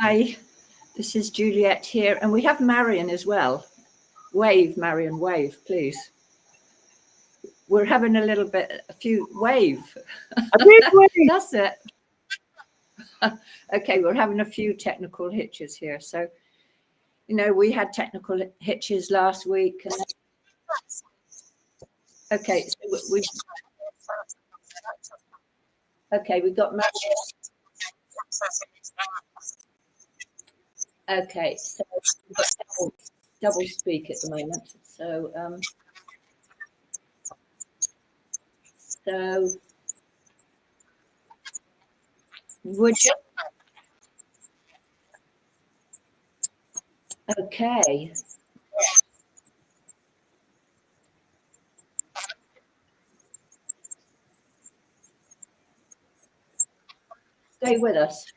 Hi, this is Juliet here, and we have Marion as well. Wave, Marion, wave, please. We're having a few wave. That's it. Okay, we're having a few technical hitches here. So, you know, we had technical hitches last week. And okay, so we got Marion. Okay, so we've got double speak at the moment. So, would you? Okay. Stay with us.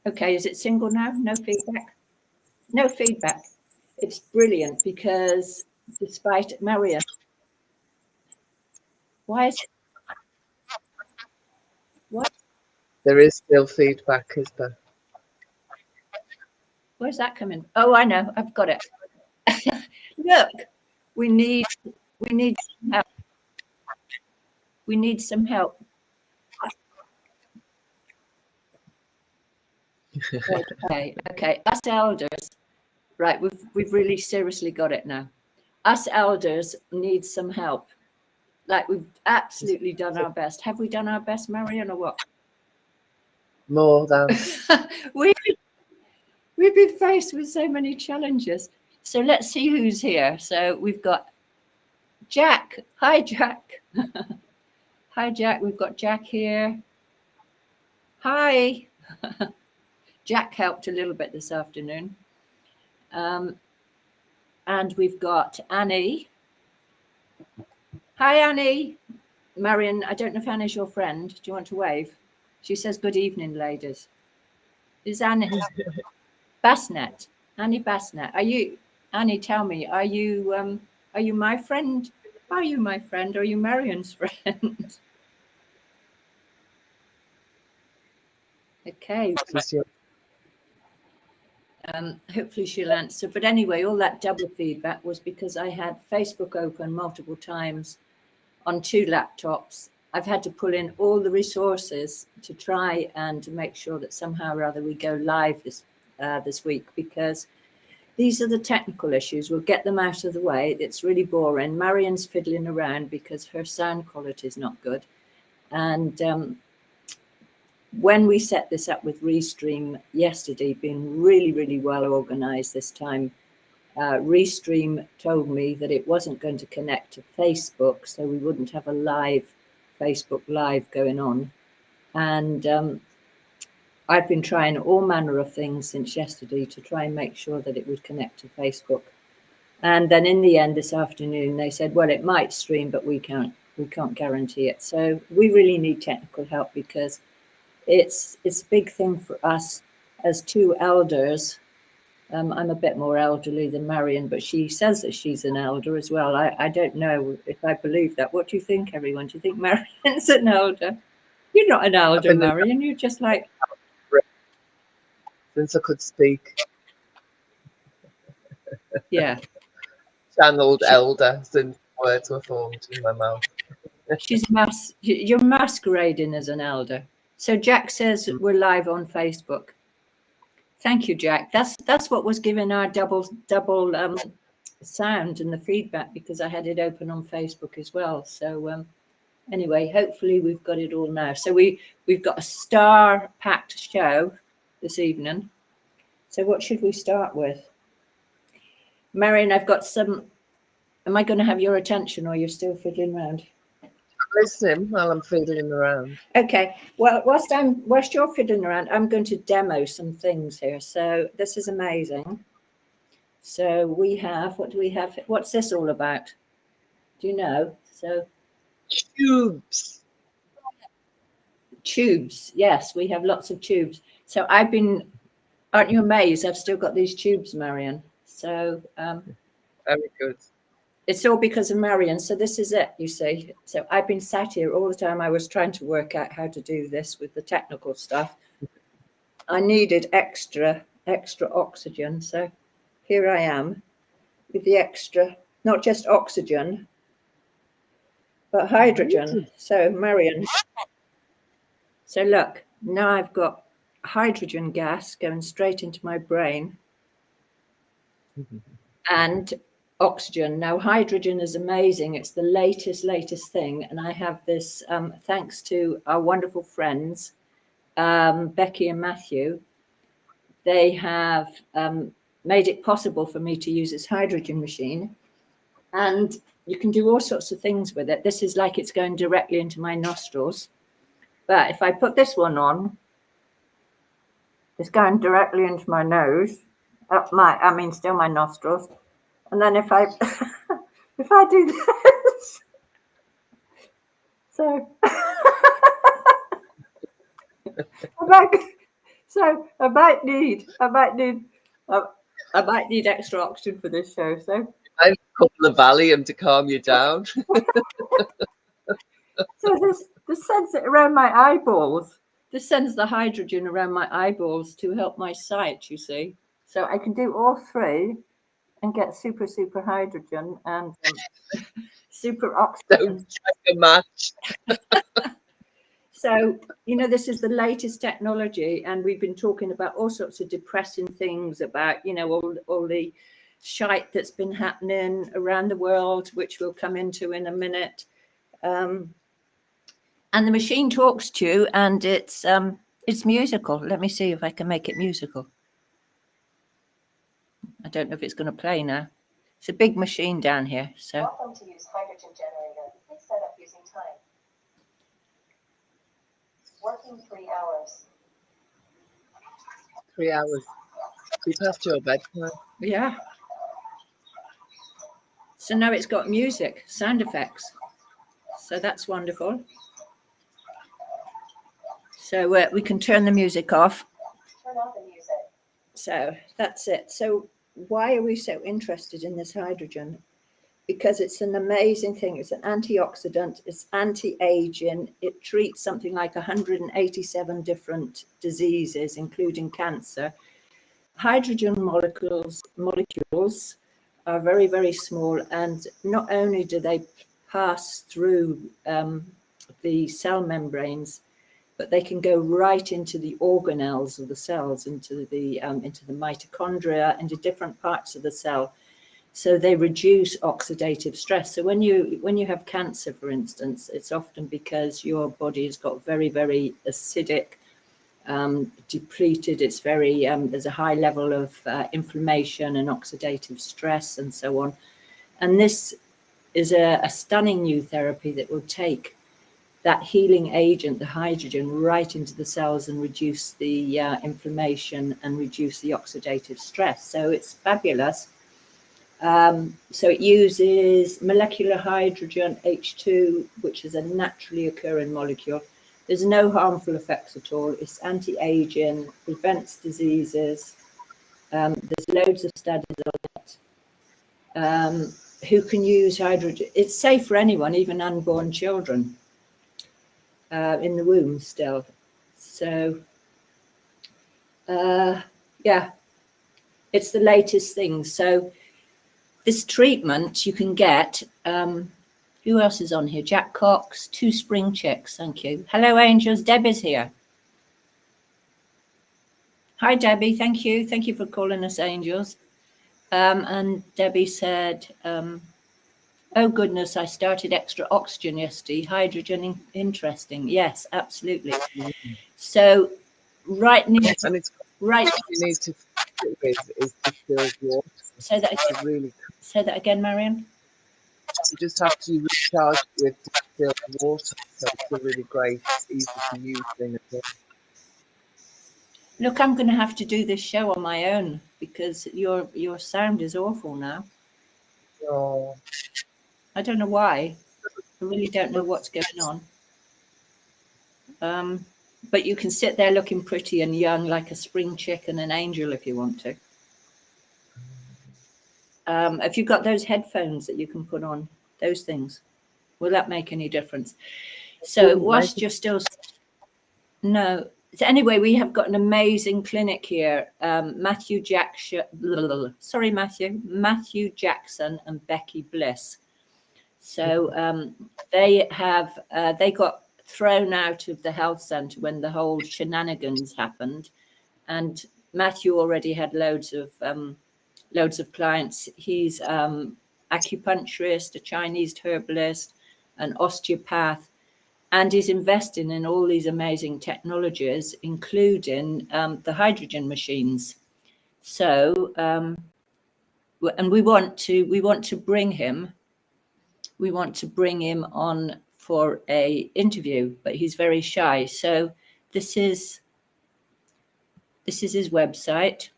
Okay, is it single now? No feedback? No feedback. It's brilliant because despite Marion, why is it? What? There is still feedback, is there? Where's that coming? Oh, I know. I've got it. Look, we need some help. We need some help. Okay. Us elders, right? We've really seriously got it now. Us elders need some help. Like we've absolutely done our best. Have we done our best, Marion, or what? More than. We've been faced with so many challenges. So let's see who's here. So we've got Jack. Hi, Jack. Hi, Jack. We've got Jack here. Hi. Jack helped a little bit this afternoon. And we've got Annie. Hi, Annie. Marion, I don't know if Annie's your friend. Do you want to wave? She says, good evening, ladies. Is Annie Bassnet? Annie Bassnet. Are you, Annie, tell me, are you my friend? Are you my friend or are you Marion's friend? Okay. Hopefully she'll answer. But anyway, all that double feedback was because I had Facebook open multiple times on 2 laptops. I've had to pull in all the resources to try and to make sure that somehow or other we go live this week, because these are the technical issues. We'll get them out of the way. It's really boring. Marion's fiddling around because her sound quality is not good. And when we set this up with Restream yesterday, being really, really well organized this time, Restream told me that it wasn't going to connect to Facebook, so we wouldn't have a live Facebook Live going on. And I've been trying all manner of things since yesterday to try and make sure that it would connect to Facebook. And then in the end this afternoon, they said, well, it might stream, but we can't guarantee it. So we really need technical help because it's a big thing for us as 2 elders. I'm a bit more elderly than Marion, but she says that she's an elder as well. I don't know if I believe that. What do you think, everyone? Do you think Marion's an elder? You're not an elder, Marion. You're just like... Since I could speak. Yeah. Channeled elder since words were formed in my mouth. You're masquerading as an elder. So Jack says we're live on Facebook. Thank you, Jack. That's what was giving our double sound and the feedback, because I had it open on Facebook as well. So anyway, hopefully we've got it all now. So we've got a star-packed show this evening. So what should we start with? Marion, I've got some... Am I going to have your attention or you're still fiddling around? Listening while I'm fiddling around. Okay, well, whilst you're fiddling around, I'm going to demo some things here. So this is amazing. So we have, what do we have? What's this all about? Do you know? So tubes. Yes, we have lots of tubes. So aren't you amazed? I've still got these tubes, Marion. So very good. It's all because of Marion. So this is it, you see. So I've been sat here all the time. I was trying to work out how to do this with the technical stuff. I needed extra oxygen. So here I am with the extra, not just oxygen, but hydrogen. So Marion, so look, now I've got hydrogen gas going straight into my brain and oxygen. Now hydrogen is amazing. It's the latest thing. And I have this, thanks to our wonderful friends, Becky and Matthew, they have made it possible for me to use this hydrogen machine. And you can do all sorts of things with it. This is like it's going directly into my nostrils. But if I put this one on, it's going directly into my nose, still my nostrils. And then if I if I do this, so I might need extra oxygen for this show. So I have a couple of Valium to calm you down. So this sends it around my eyeballs. This sends the hydrogen around my eyeballs to help my sight, you see. So I can do all three and get super hydrogen and super oxygen. Don't strike a match. So, this is the latest technology, and we've been talking about all sorts of depressing things about, all the shite that's been happening around the world, which we'll come into in a minute. And the machine talks to you, and it's musical. Let me see if I can make it musical. I don't know if it's going to play now. It's a big machine down here. So. Welcome to use hydrogen generator. Please set up using time. Working 3 hours. 3 hours. You passed your bedtime. Yeah. So now it's got music, sound effects. So that's wonderful. So we can turn the music off. Turn off the music. So that's it. So why are we so interested in this hydrogen? Because it's an amazing thing. It's an antioxidant. It's anti-aging. It treats something like 187 different diseases, including cancer. Hydrogen molecules are very, very small. And not only do they pass through the cell membranes, but they can go right into the organelles of the cells, into the mitochondria, into different parts of the cell. So they reduce oxidative stress. So when you have cancer, for instance, it's often because your body has got very, very acidic, depleted. It's very there's a high level of inflammation and oxidative stress and so on. And this is a stunning new therapy that will take that healing agent, the hydrogen, right into the cells and reduce the inflammation and reduce the oxidative stress. So it's fabulous. So it uses molecular hydrogen, H2, which is a naturally occurring molecule. There's no harmful effects at all. It's anti-aging, prevents diseases. There's loads of studies on it. Who can use hydrogen? It's safe for anyone, even unborn children. In the womb still. So, yeah, it's the latest thing. So this treatment you can get, who else is on here? Jack Cox, 2 spring chicks, thank you. Hello, angels, Debbie's here. Hi, Debbie, thank you. Thank you for calling us angels. And Debbie said, oh goodness, I started extra oxygen yesterday. Hydrogen, interesting. Yes, absolutely. So right now, And it's right. you need to is distilled water. Say that again. Really, say that again, Marion. you just have to recharge with distilled water. So it's a really great, easy to use thing as well. Look, I'm going to have to do this show on my own because your sound is awful now. Oh. I don't know why. I really don't know what's going on. But you can sit there looking pretty and young like a spring chick and an angel if you want to. Have you got those headphones that you can put on? Those things. Will that make any difference? So whilst you're still... No, So anyway, we have got an amazing clinic here. Matthew Jackson and Becky Bliss. So they got thrown out of the health centre when the whole shenanigans happened, and Matthew already had loads of clients. He's acupuncturist, a Chinese herbalist, an osteopath, and he's investing in all these amazing technologies, including the hydrogen machines. So, and we want to bring him. We want to bring him on for a interview, but he's very shy. So this is his website.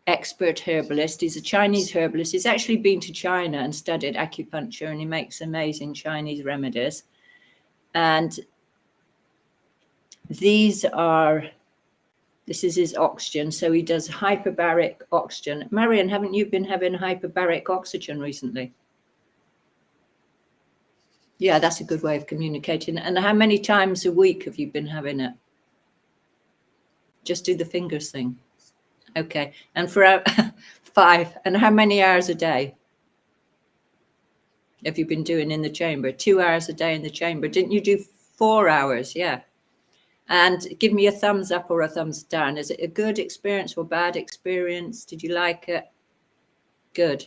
Expert herbalist. He's a Chinese herbalist. He's actually been to China and studied acupuncture, and he makes amazing Chinese remedies. And this is his oxygen. So he does hyperbaric oxygen. Marion, haven't you been having hyperbaric oxygen recently? Yeah, that's a good way of communicating. And how many times a week have you been having it? Just do the fingers thing. Okay. And for 5. And how many hours a day have you been doing in the chamber? 2 hours a day in the chamber. Didn't you do 4 hours? Yeah. And give me a thumbs up or a thumbs down. Is it a good experience or bad experience? Did you like it? Good.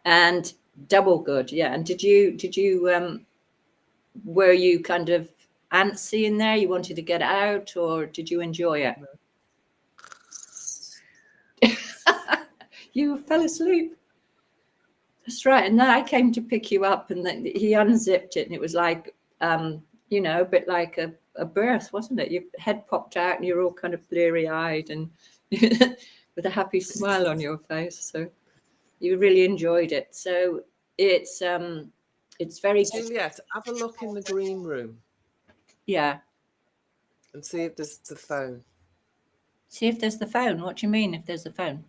And double good. Yeah. And did you were you kind of antsy in there? You wanted to get out, or did you enjoy it? You fell asleep. That's right. And then I came to pick you up, and then he unzipped it, and it was like, a bit like a birth, wasn't it? Your head popped out, and you're all kind of bleary-eyed and with a happy smile on your face. So you really enjoyed it. So it's very. Juliet, have a look in the green room. Yeah. And see if there's the phone. See if there's the phone. What do you mean if there's the phone?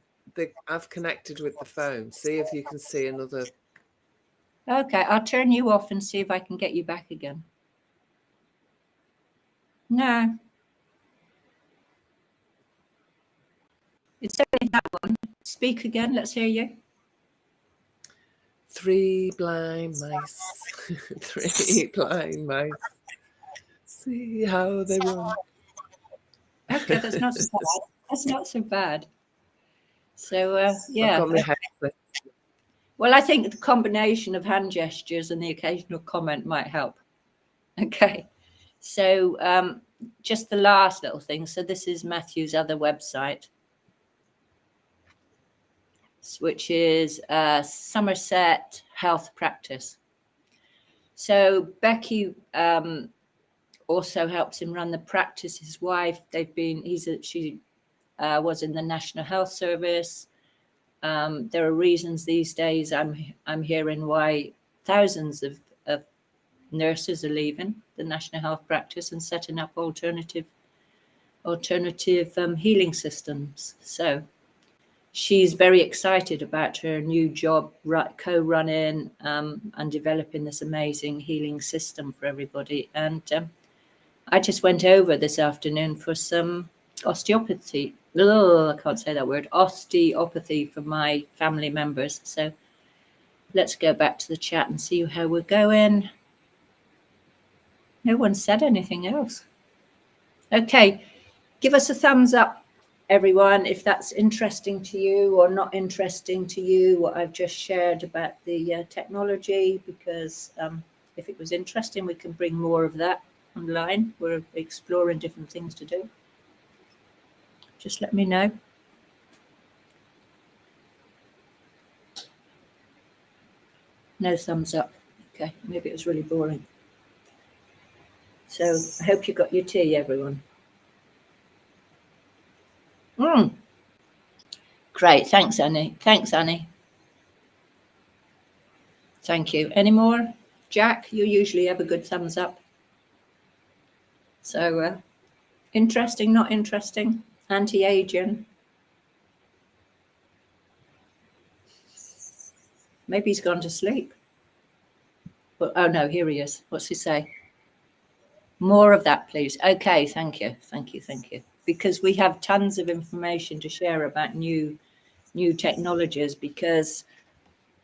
I've connected with the phone. See if you can see another. Okay, I'll turn you off and see if I can get you back again. No. It's only that one. Speak again. Let's hear you. 3 blind mice. 3 blind mice. See how they run. Okay, that's not so bad. That's not so bad. So, yeah. I've got my headset. Well, I think the combination of hand gestures and the occasional comment might help. Okay. So, just the last little thing. So this is Matthew's other website, which is Somerset Health Practice. So Becky also helps him run the practice. His wife, she was in the National Health Service. There are reasons these days I'm hearing why thousands of nurses are leaving the National Health Practice and setting up alternative healing systems. So she's very excited about her new job, co-running and developing this amazing healing system for everybody. And I just went over this afternoon for some osteopathy. I can't say that word. Osteopathy for my family members. So let's go back to the chat and see how we're going. No one said anything else. Okay, give us a thumbs up, everyone, if that's interesting to you or not interesting to you, what I've just shared about the technology, because if it was interesting, we can bring more of that online. We're exploring different things to do. Just let me know. No thumbs up. Okay, maybe it was really boring. So I hope you got your tea, everyone. Great. Thanks, Annie. Thanks, Annie. Thank you. Any more? Jack, you usually have a good thumbs up. So interesting, not interesting. Anti-aging. Maybe he's gone to sleep. Well, oh no, here he is. What's he say? More of that, please. Okay, thank you. Because we have tons of information to share about new technologies, because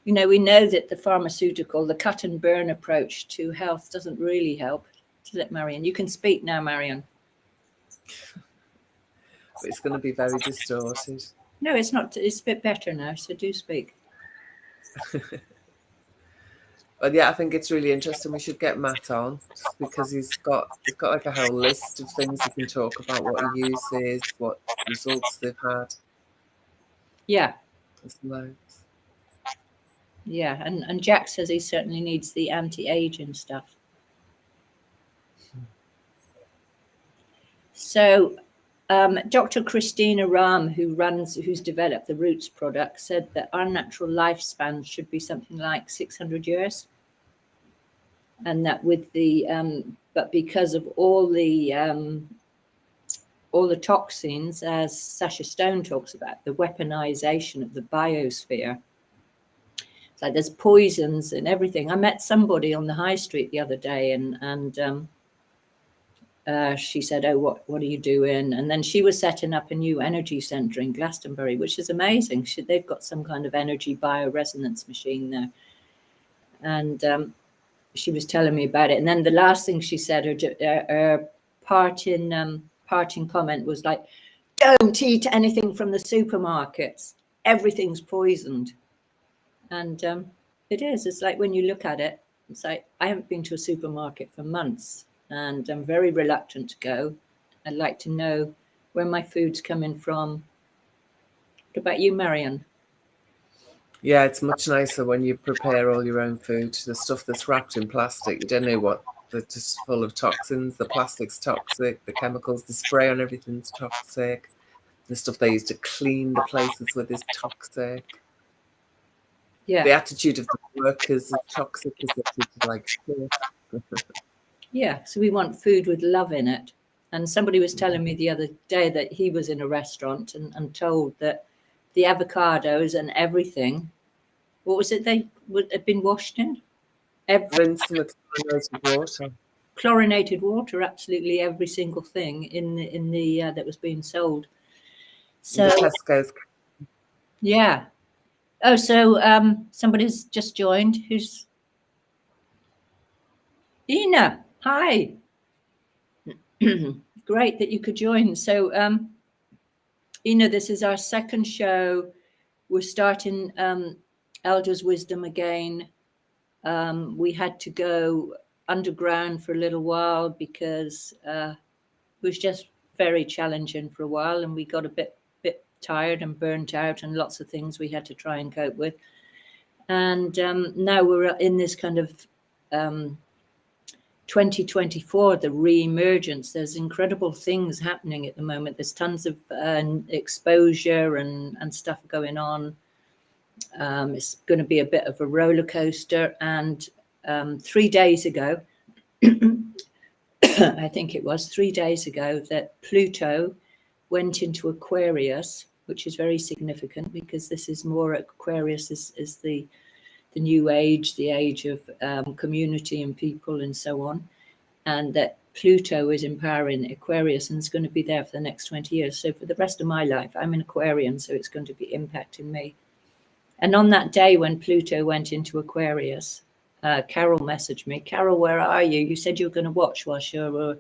we know that the pharmaceutical, the cut and burn approach to health doesn't really help, does it, Marion? You can speak now, Marion. It's going to be very distorted. No, it's not. It's a bit better now, so do speak. But yeah, I think it's really interesting. We should get Matt on, just because he's got like a whole list of things he can talk about, what he uses, what results they've had. Yeah. There's loads. Yeah, and Jack says he certainly needs the anti-aging stuff. So Dr. Christina Ram, who's developed the Roots product, said that our natural lifespan should be something like 600 years. And that with the, but because of all the toxins, as Sasha Stone talks about, the weaponization of the biosphere, it's like there's poisons and everything. I met somebody on the high street the other day, and she said, "Oh, what are you doing?" And then she was setting up a new energy center in Glastonbury, which is amazing. They've got some kind of energy bioresonance machine there, and she was telling me about it. And then the last thing she said, her parting comment was like, "Don't eat anything from the supermarkets. Everything's poisoned." And it is. It's like when you look at it, it's like I haven't been to a supermarket for months, and I'm very reluctant to go. I'd like to know where my food's coming from. What about you, Marion? Yeah, it's much nicer when you prepare all your own food. The stuff that's wrapped in plastic, you don't know what, they're just full of toxins. The plastic's toxic, the chemicals, the spray on everything's toxic. The stuff they use to clean the places with is toxic. Yeah. The attitude of the workers is toxic because they're treated like shit. Yeah, so we want food with love in it. And somebody was telling me the other day that he was in a restaurant and told that the avocados and everything, what was it they would have been washed in? Rinse them with chlorinated water. Chlorinated water, absolutely every single thing in the that was being sold. So Tesco's. Yeah. Oh, so somebody's just joined. Who's Ina? Hi. Great that you could join. So Ina, this is our second show. We're starting Elders Wisdom again. We had to go underground for a little while because it was just very challenging for a while, and we got a bit tired and burnt out, and lots of things we had to try and cope with. And now we're in this kind of 2024, the re-emergence. There's incredible things happening at the moment. There's tons of exposure and stuff going on. It's going to be a bit of a roller coaster. And 3 days ago, I think it was 3 days ago, that Pluto went into Aquarius, which is very significant because this is more, Aquarius is the new age, the age of community and people and so on. And that Pluto is empowering Aquarius and is going to be there for the next 20 years. So for the rest of my life, I'm an Aquarian, so it's going to be impacting me. And on that day when Pluto went into Aquarius, Carol messaged me, "Carol, where are you? You said you were going to watch while you were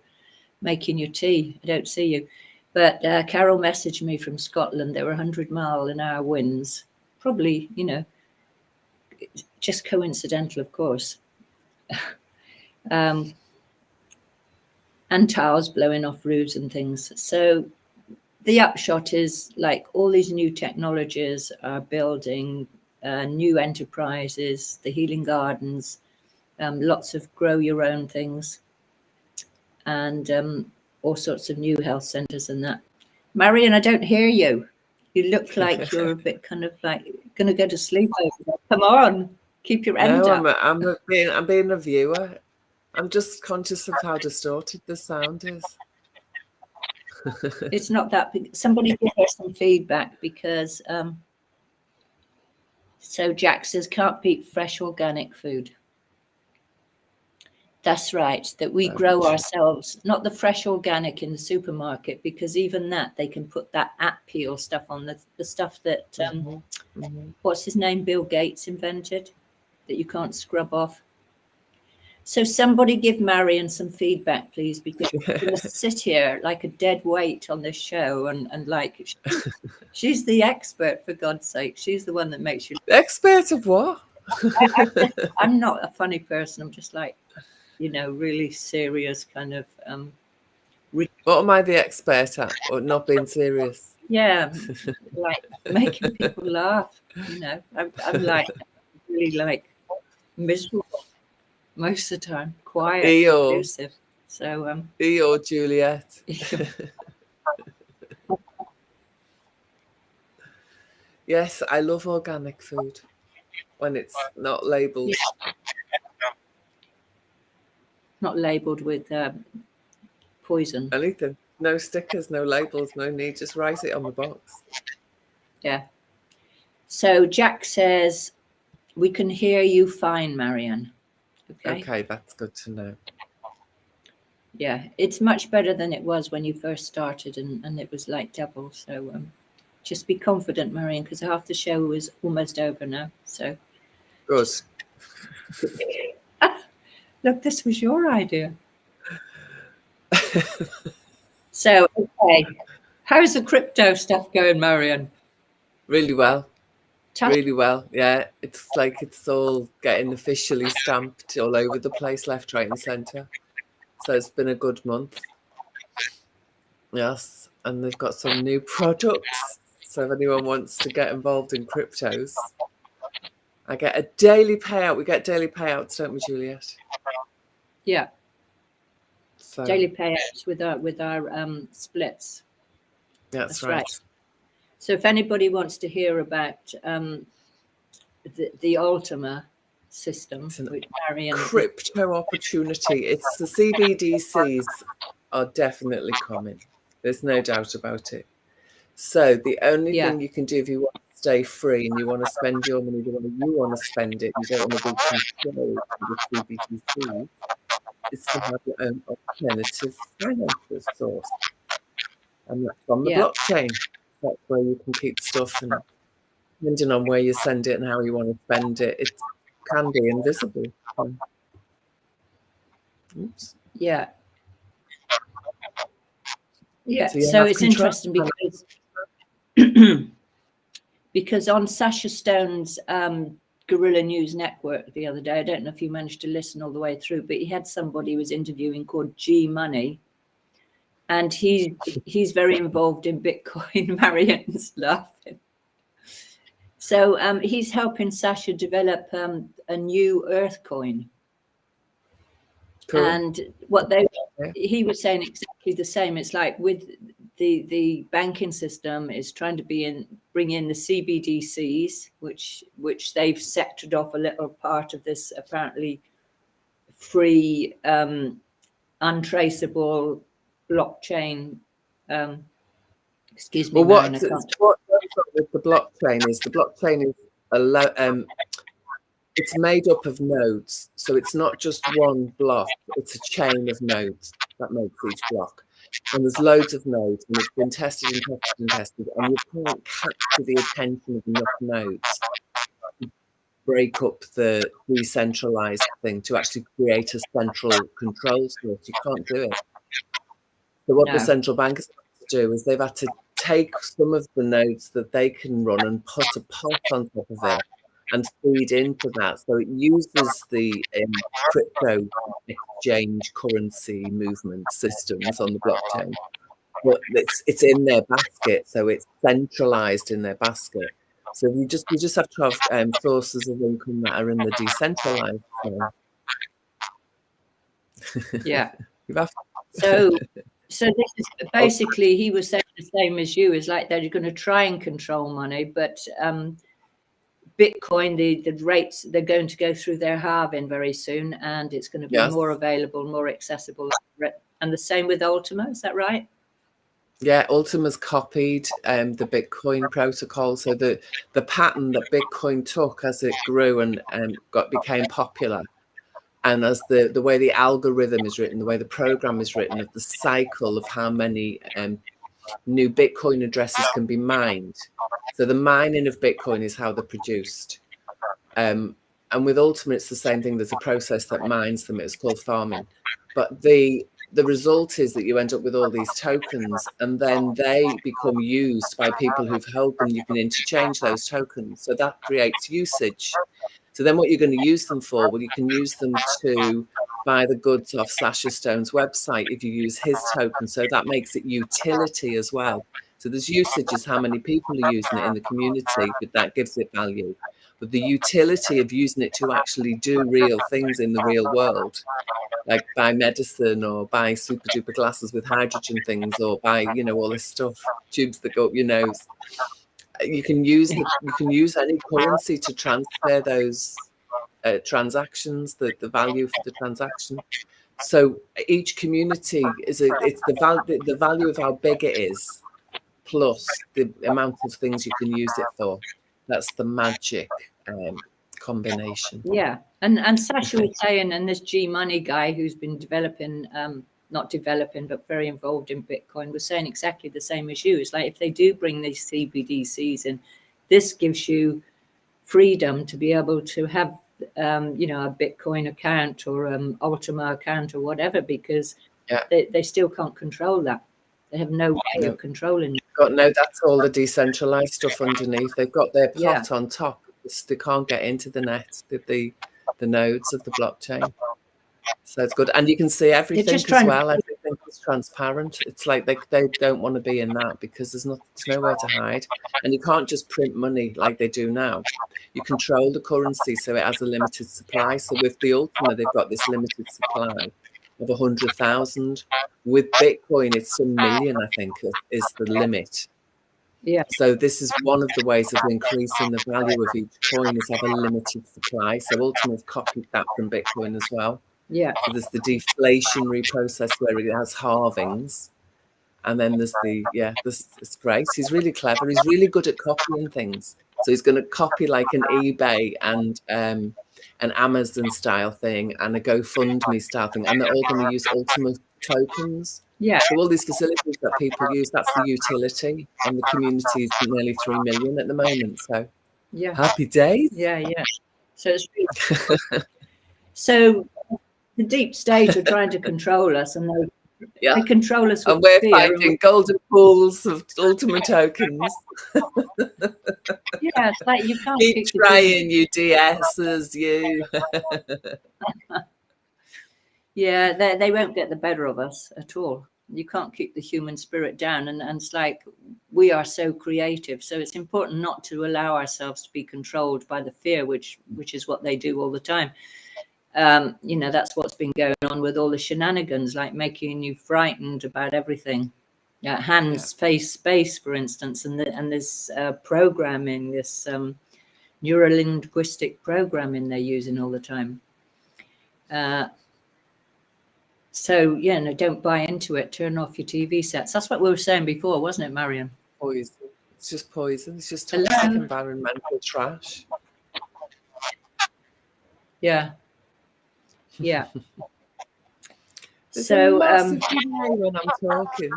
making your tea. I don't see you." But Carol messaged me from Scotland. There were 100-mile-an-hour winds, probably, just coincidental, of course. And tiles blowing off roofs and things. So the upshot is, like, all these new technologies are building new enterprises, the healing gardens, lots of grow your own things, and all sorts of new health centers and that. Marion, I don't hear you. You look like you're a bit kind of like going to go to sleep over there. Come on, keep your end up. I'm being a viewer. I'm just conscious of how distorted the sound is. It's not that big. Somebody give us some feedback because so Jack says can't beat fresh organic food. That's right, that we grow ourselves, not the fresh organic in the supermarket, because even that, they can put that at peel stuff on, the stuff that, what's his name, Bill Gates invented, that you can't scrub off. So somebody give Marion some feedback, please, because she's going to sit here like a dead weight on this show, and like, she's the expert, for God's sake. She's the one that makes you... Expert of what? I'm not a funny person. I'm just like, you know, really serious kind of... What am I the expert at? Or not being serious? Yeah, like making people laugh, you know. I'm like, really like miserable most of the time, quiet, elusive. So, Eeyore, Juliet. Yes, I love organic food when it's not labelled. Not labelled with poison. Anything. No stickers, no labels, no need. Just write it on the box. Yeah. So Jack says, we can hear you fine, Marianne. Okay, that's good to know. Yeah, it's much better than it was when you first started, and it was like double. So just be confident, Marianne, because half the show is almost over now. So good. Look, this was your idea. So, okay. How's the crypto stuff going, Marianne? Really well. Really well. Yeah, it's like it's all getting officially stamped all over the place, left, right and centre. So it's been a good month. Yes, and they've got some new products. So if anyone wants to get involved in cryptos, I get a daily payout. We get daily payouts, don't we, Juliet? Yeah. So, daily payouts with our splits. That's right. So if anybody wants to hear about the Ultima system, which Marianne... crypto opportunity. It's the CBDCs are definitely coming. There's no doubt about it. So the only thing you can do if you want to stay free and you want to spend your money the way you want to spend it, you don't want to be controlled by the CBDCs, is to have your own alternative financial source. And that's on the blockchain. That's where you can keep stuff, and depending on where you send it and how you want to spend it, it can be invisible. Oops. Yeah. Yeah. So it's interesting because on Sasha Stone's Guerrilla News Network the other day, I don't know if you managed to listen all the way through, but he had somebody he was interviewing called G Money. And he's very involved in Bitcoin. Marianne's laughing. So he's helping Sasha develop a new Earth coin. Cool. And what he was saying exactly the same. It's like with the banking system is trying to bring in the CBDCs, which they've sectored off a little part of this apparently free, untraceable blockchain. Excuse me. Well, what's with the blockchain is it's made up of nodes, so it's not just one block; it's a chain of nodes that makes each block. And there's loads of nodes, and it's been tested and tested and tested, and you can't capture the attention of enough nodes to break up the decentralized thing to actually create a central control source. You can't do it. So what the central bankers have to do is they've had to take some of the nodes that they can run and put a pot on top of it and feed into that. So it uses the crypto exchange currency movement systems on the blockchain. But it's in their basket, so it's centralized in their basket. So you just have to have sources of income that are in the decentralized zone. Yeah. So this is basically, he was saying the same as you, is like they're going to try and control money, but Bitcoin, the rates, they're going to go through their halving very soon, and it's going to be more available, more accessible. And the same with Ultima, is that right? Yeah, Ultima's copied the Bitcoin protocol. So the pattern that Bitcoin took as it grew and became popular And as the way the algorithm is written, the way the program is written, of the cycle of how many new Bitcoin addresses can be mined. So the mining of Bitcoin is how they're produced. And with Ultimate, it's the same thing. There's a process that mines them. It's called farming. But the result is that you end up with all these tokens, and then they become used by people who've held them. You can interchange those tokens. So that creates usage. So then what you're going to use them for? Well, you can use them to buy the goods off Sasha Stone's website if you use his token. So that makes it utility as well. So there's usage is how many people are using it in the community, but that gives it value. But the utility of using it to actually do real things in the real world, like buy medicine or buy super duper glasses with hydrogen things, or buy, you know, all this stuff, tubes that go up your nose. You can use any currency to transfer those transactions, the value for the transaction. So each community it's the value of how big it is, plus the amount of things you can use it for. That's the magic combination. Yeah, and Sasha was saying, and this G Money guy who's been developing, not developing, but very involved in Bitcoin, was saying exactly the same as you. It's like if they do bring these CBDCs in, this gives you freedom to be able to have, you know, a Bitcoin account or Ultima account or whatever, because they still can't control that. They have no way of controlling it. That's all the decentralized stuff underneath. They've got their plot on top. They can't get into the net, the nodes of the blockchain. So it's good. And you can see everything as well. Everything is transparent. It's like they don't want to be in that because there's nowhere to hide. And you can't just print money like they do now. You control the currency so it has a limited supply. So with the Ultima, they've got this limited supply of 100,000. With Bitcoin, it's some million, I think, is the limit. Yeah. So this is one of the ways of increasing the value of each coin, is have a limited supply. So Ultima's copied that from Bitcoin as well. Yeah. So there's the deflationary process where it has halvings. And then there's it's great. He's really clever. He's really good at copying things. So he's going to copy like an eBay and an Amazon style thing and a GoFundMe style thing. And they're all going to use Ultima tokens. Yeah. So all these facilities that people use, that's the utility. And the community is nearly 3 million at the moment. So happy days. Yeah. So it's really so the deep state are trying to control us, and they control us with and we're fear, finding golden pools of Ultima tokens. Yeah, it's like you can't keep trying, you DSers, you. Yeah, they won't get the better of us at all. You can't keep the human spirit down, and it's like we are so creative. So it's important not to allow ourselves to be controlled by the fear, which is what they do all the time. You know, that's what's been going on with all the shenanigans, like making you frightened about everything. Hands, face, space, for instance, and this programming, this neurolinguistic programming they're using all the time. So, yeah, no, don't buy into it. Turn off your TV sets. That's what we were saying before, wasn't it, Marion? Poison. It's just poison. It's just toxic environmental trash. Yeah. So, massive delay when I'm talking.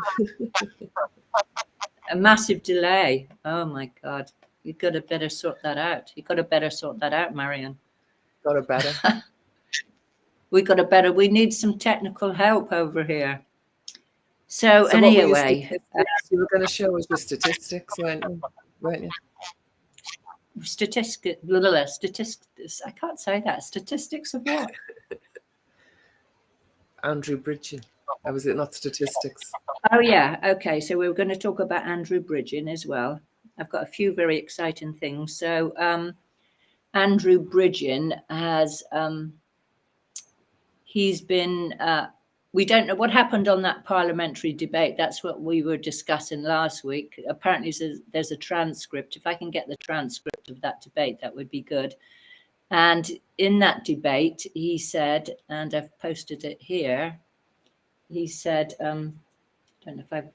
A massive delay. Oh, my God. You've got to better sort that out. Marion. Got a better. We need some technical help over here. So anyway, you were going to show us the statistics, weren't you? Statistics. I can't say that. Statistics of what? Andrew Bridgen. Or was it not statistics? Oh yeah. Okay. So we were going to talk about Andrew Bridgen as well. I've got a few very exciting things. So Andrew Bridgen has. He's been, we don't know what happened on that parliamentary debate. That's what we were discussing last week. Apparently there's a transcript. If I can get the transcript of that debate, that would be good. And in that debate, he said, and I've posted it here, he said, I don't know if I've,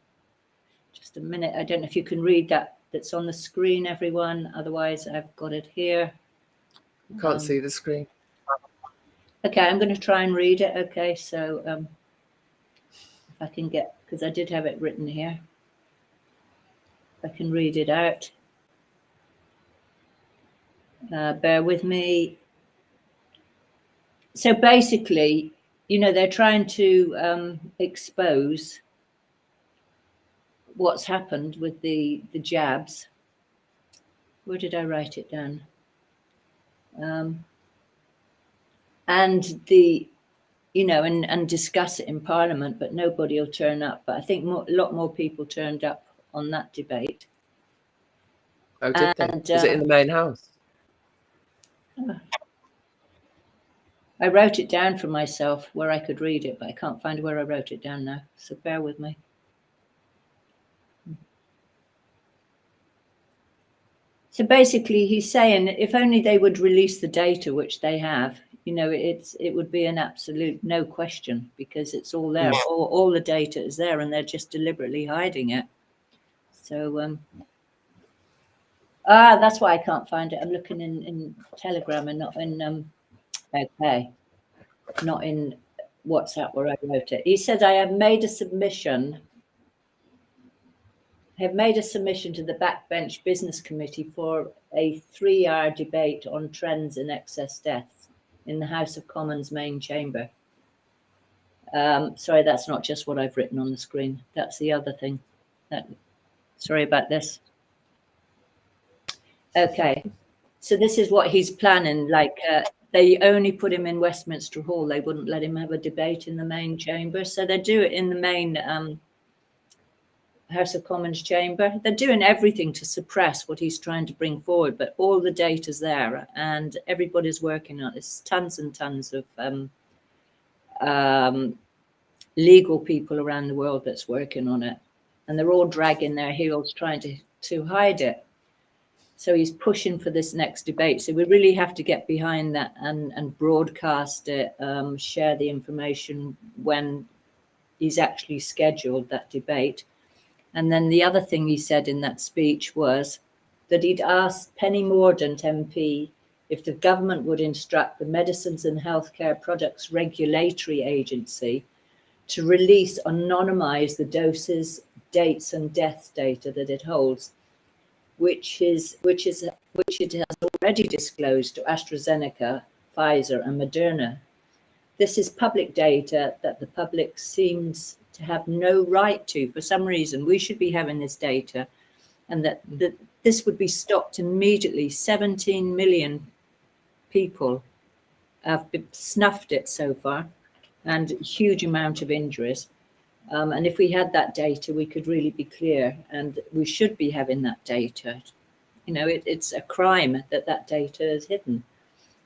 just a minute, I don't know if you can read that. That's on the screen, everyone. Otherwise, I've got it here. You can't see the screen. Okay, I'm going to try and read it. Okay, so if I can get, because I did have it written here, I can read it out. Bear with me. So basically, you know, they're trying to expose what's happened with the jabs. Where did I write it down? And the, you know, and discuss it in Parliament, but nobody will turn up. But I think a lot more people turned up on that debate. Oh, did they? And, Was it in the main house? I wrote it down for myself where I could read it, but I can't find where I wrote it down now. So bear with me. So basically, he's saying if only they would release the data, which they have, you know, it would be an absolute no question, because it's all there. All the data is there, and they're just deliberately hiding it. So that's why I can't find it. I'm looking in Telegram and not in okay, not in WhatsApp where I wrote it. He said, I have made a submission to the Backbench Business Committee for a 3-hour debate on trends in excess deaths in the House of Commons main chamber. Sorry, that's not just what I've written on the screen. That's the other thing. Sorry about this. Okay, so this is what he's planning. Like they only put him in Westminster Hall. They wouldn't let him have a debate in the main chamber. So they do it in the main House of Commons chamber. They're doing everything to suppress what he's trying to bring forward, but all the data's there and everybody's working on it. There's tons and tons of legal people around the world that's working on it, and they're all dragging their heels trying to hide it. So he's pushing for this next debate. So we really have to get behind that and broadcast it, share the information when he's actually scheduled that debate. And then the other thing he said in that speech was that he'd asked Penny Mordaunt MP if the government would instruct the Medicines and Healthcare Products Regulatory Agency to release, anonymize the doses, dates, and death data that it holds, which it has already disclosed to AstraZeneca, Pfizer, and Moderna. This is public data that the public seems to have no right to. For some reason, we should be having this data, and that this would be stopped immediately. 17 million people have snuffed it so far, and a huge amount of injuries. And if we had that data, we could really be clear, and we should be having that data. You know, it's a crime that data is hidden.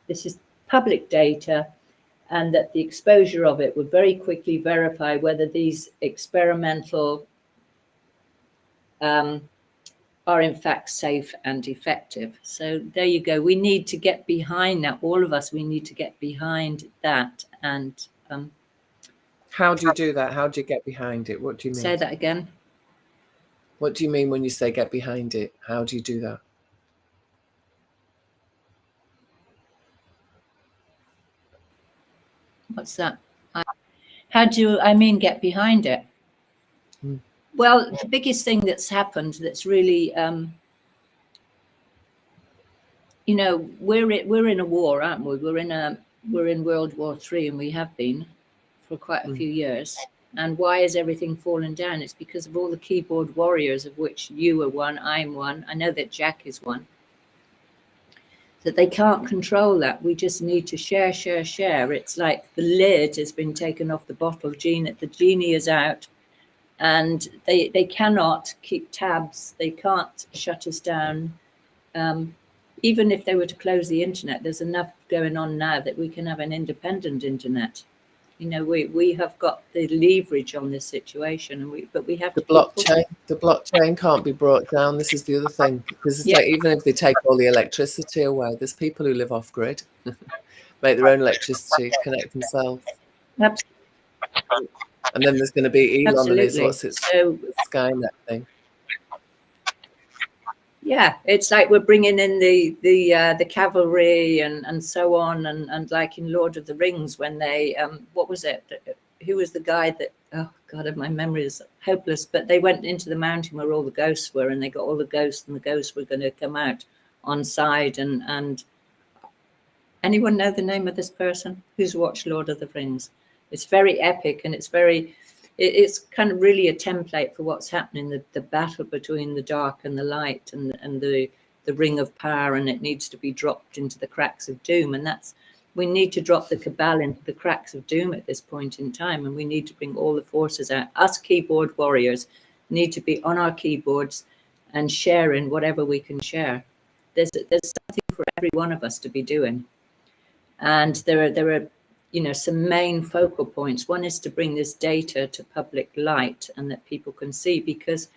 This is public data, and that the exposure of it would very quickly verify whether these experimental are in fact safe and effective. So there you go. We need to get behind that. All of us, we need to get behind that. And how do you do that? How do you get behind it? What do you mean? Say that again. What do you mean when you say get behind it? How do you do that? What's that? How do I mean get behind it? Well, the biggest thing that's happened that's really, you know, we're in a war, aren't we? We're in World War III, and we have been for quite a few years. And why is everything falling down? It's because of all the keyboard warriors, of which you are one, I'm one. I know that Jack is one. That they can't control that. We just need to share. It's like the lid has been taken off the bottle. The genie is out, and they cannot keep tabs. They can't shut us down. Even if they were to close the internet, there's enough going on now that we can have an independent internet. You know, we have got the leverage on this situation, but we have the blockchain. The blockchain can't be brought down. This is the other thing, because it's like even if they take all the electricity away, there's people who live off grid, make their own electricity, connect themselves. Absolutely. And then there's going to be Elon and his So, Skynet thing. Yeah, it's like we're bringing in the cavalry and so on, and like in Lord of the Rings when they what was it? Who was the guy that? Oh God, my memory is hopeless. But they went into the mountain where all the ghosts were, and they got all the ghosts, and the ghosts were going to come out on side. And anyone know the name of this person who's watched Lord of the Rings? It's very epic, and it's kind of really a template for what's happening, the battle between the dark and the light, and the ring of power, and it needs to be dropped into the cracks of doom. And we need to drop the cabal into the cracks of doom at this point in time, and we need to bring all the forces out. Us keyboard warriors need to be on our keyboards and sharing whatever we can share. There's something for every one of us to be doing, and there are some main focal points. One is to bring this data to public light and that people can see, because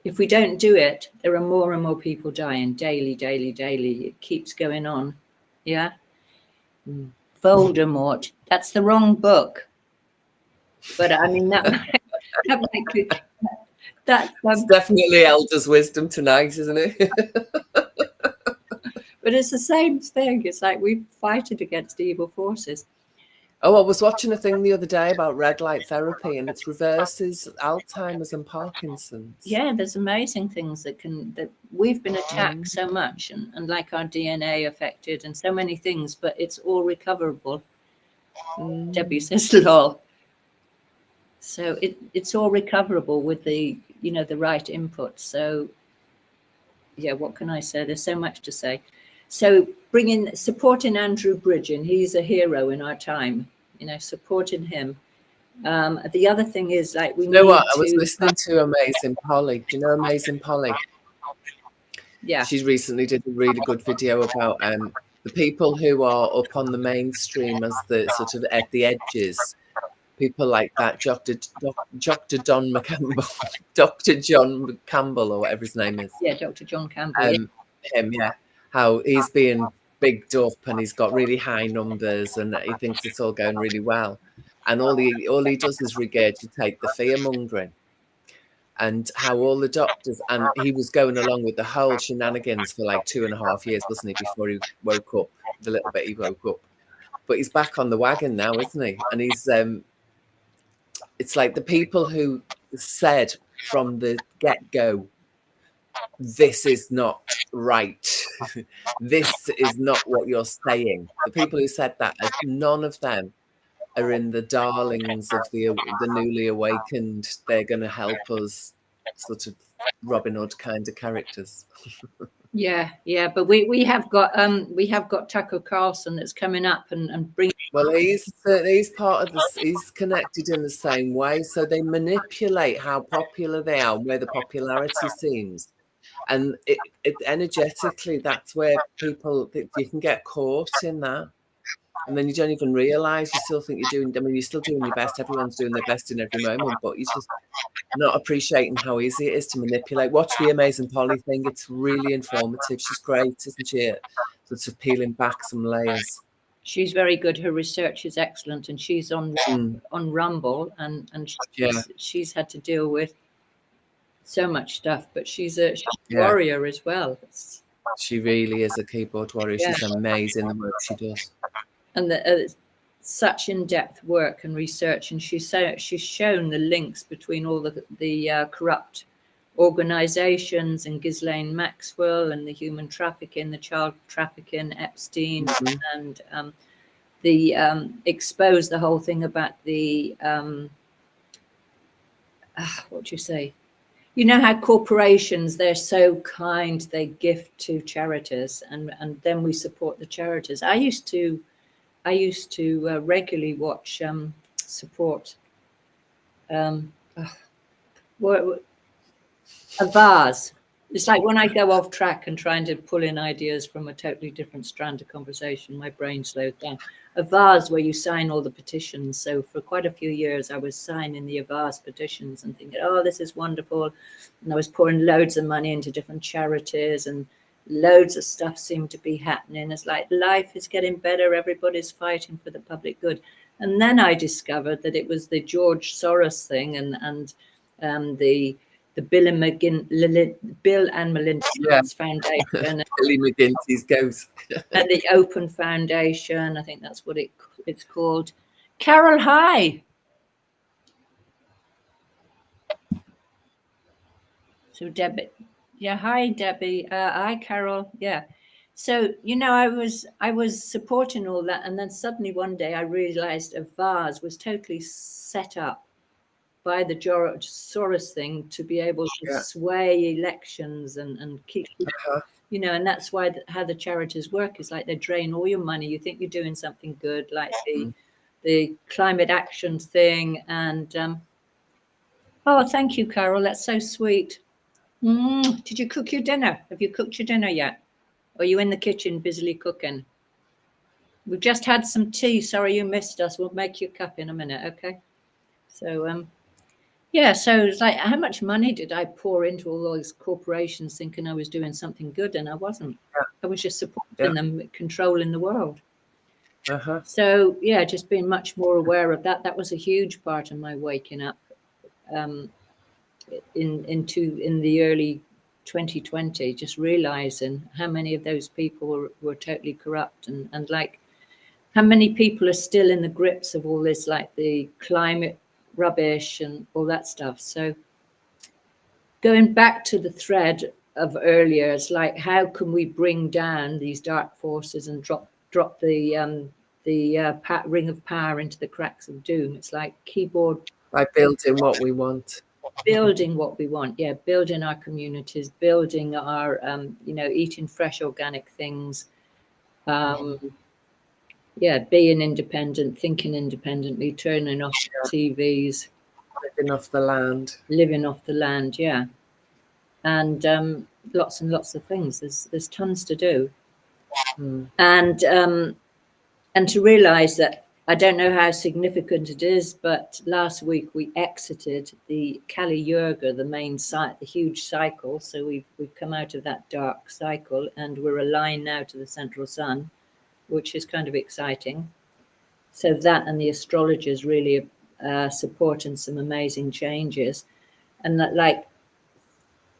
if we don't do it, there are more and more people dying daily. It keeps going on. Yeah. Voldemort. That's the wrong book. But I mean, It's definitely Elder's Wisdom tonight, isn't it? But it's the same thing. It's like we fight it against evil forces. Oh, I was watching a thing the other day about red light therapy, and it reverses Alzheimer's and Parkinson's. Yeah, there's amazing things that we've been attacked so much, and like our DNA affected, and so many things, but it's all recoverable. Debbie says lol. So it's all recoverable with the right input. So yeah, what can I say? There's so much to say. So supporting Andrew Bridgen, he's a hero in our time, supporting him. The other thing is, like, we know what I was listening to Amazing Polly. Do you know Amazing Polly? Yeah. She recently did a really good video about the people who are up on the mainstream as the sort of at the edges. People like that, Dr. John McCampbell, Dr. John Campbell, or whatever his name is. Yeah, Dr. John Campbell. Him, yeah. How he's being bigged up and he's got really high numbers and he thinks it's all going really well. And all he does is regurgitate the fear mongering. And how all the doctors, and he was going along with the whole shenanigans for like 2.5 years, wasn't he, before he woke up, the little bit he woke up. But he's back on the wagon now, isn't he? And he's it's like the people who said from the get-go, this is not right. This is not what you're saying. The people who said that, none of them are in the darlings of the newly awakened, they're going to help us sort of Robin Hood kind of characters. Yeah, but we have got Tucker Carlson that's coming up and bringing. Well, he's part of this. He's connected in the same way, so they manipulate how popular they are and where the popularity seems, and it energetically, that's where you can get caught in that, and then you don't even realize. You still think you're doing. I mean, you're still doing your best. Everyone's doing their best in every moment, but you're just not appreciating how easy it is to manipulate. Watch the Amazing Polly thing. It's really informative. She's great, isn't she? Sort of peeling back some layers. She's very good. Her research is excellent, and she's on Rumble, and she's had to deal with so much stuff. But she's a warrior as well. She really is a keyboard warrior. Yeah. She's amazing the work she does, and such in-depth work and research. And she's shown the links between all the corrupt organizations, and Ghislaine Maxwell, and the human trafficking, the child trafficking, Epstein, and expose the whole thing about the what do you say? You know how corporations, they're so kind, they gift to charities, and then we support the charities. I used to regularly watch support a vase. It's like when I go off track and trying to pull in ideas from a totally different strand of conversation, my brain slows down. A vase where you sign all the petitions. So for quite a few years, I was signing the Avars petitions and thinking, oh, this is wonderful. And I was pouring loads of money into different charities, and loads of stuff seemed to be happening. It's like life is getting better. Everybody's fighting for the public good. And then I discovered that it was the George Soros thing and the the Bill and Melinda Gates Foundation, Billy McGinty's goes. and the Open Foundation. I think that's what it's called. Carol, hi. So Debbie, yeah, hi Debbie. Hi Carol. Yeah. So I was supporting all that, and then suddenly one day I realized a vase was totally set up by the George Soros thing to be able to sway elections and keep, and that's why how the charities work is like they drain all your money. You think you're doing something good, like the climate action thing, and oh, thank you, Carol. That's so sweet. Did you cook your dinner? Have you cooked your dinner yet? Or are you in the kitchen busily cooking? We've just had some tea. Sorry you missed us. We'll make you a cup in a minute, okay? So, yeah, so it's like, how much money did I pour into all those corporations thinking I was doing something good, and I wasn't. I was just supporting them, controlling the world. So, yeah, just being much more aware of that. That was a huge part of my waking up. In the early 2020, just realizing how many of those people were totally corrupt, and like how many people are still in the grips of all this, like the climate rubbish and all that stuff. So going back to the thread of earlier, it's like, how can we bring down these dark forces and drop the ring of power into the cracks of doom? It's like keyboard by building what we want. Building what we want, building our communities, building our eating fresh organic things, being independent, thinking independently, turning off TVs, living off the land, and lots and lots of things. There's tons to do, and to realize that, I don't know how significant it is, but last week we exited the Kali Yuga, the huge cycle. So we've come out of that dark cycle, and we're aligned now to the central sun, which is kind of exciting. So that and the astrologers really supporting some amazing changes, and that, like,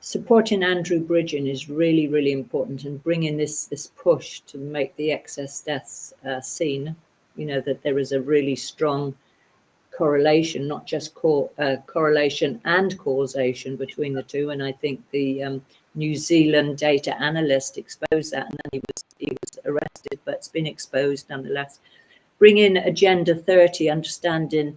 supporting Andrew Bridgen is really, really important, and bringing this push to make the excess deaths seen. That there is a really strong correlation, not just correlation and causation between the two. And I think the New Zealand data analyst exposed that, and then he was arrested, but it's been exposed nonetheless. Bring in Agenda 30, understanding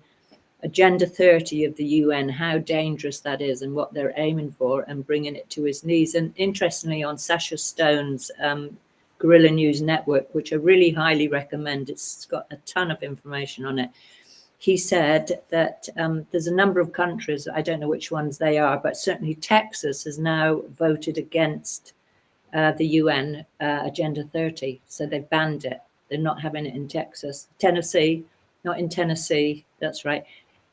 Agenda 30 of the UN, how dangerous that is and what they're aiming for, and bringing it to his knees. And interestingly, on Sasha Stone's Guerrilla News Network, which I really highly recommend, it's got a ton of information on it. He said that there's a number of countries, I don't know which ones they are, but certainly Texas has now voted against the UN Agenda 30. So they've banned it. They're not having it in Texas. Tennessee, not in Tennessee, that's right.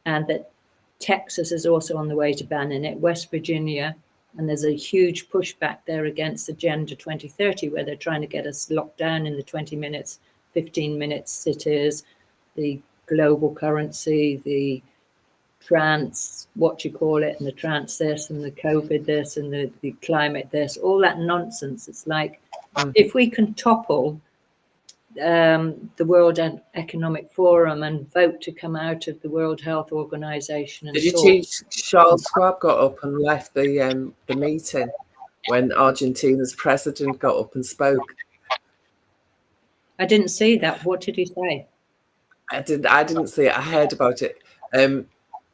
And that Texas is also on the way to banning it. West Virginia, and there's a huge pushback there against Agenda 2030, where they're trying to get us locked down in the 20 minutes, 15 minutes cities, the global currency, the trans, what you call it, and the trans this, and the COVID this, and the climate this, all that nonsense. It's like, if we can topple the World Economic Forum and vote to come out of the World Health Organization. And did you see Charles Schwab got up and left the meeting when Argentina's president got up and spoke? I didn't see that. What did he say? I didn't see it. I heard about it.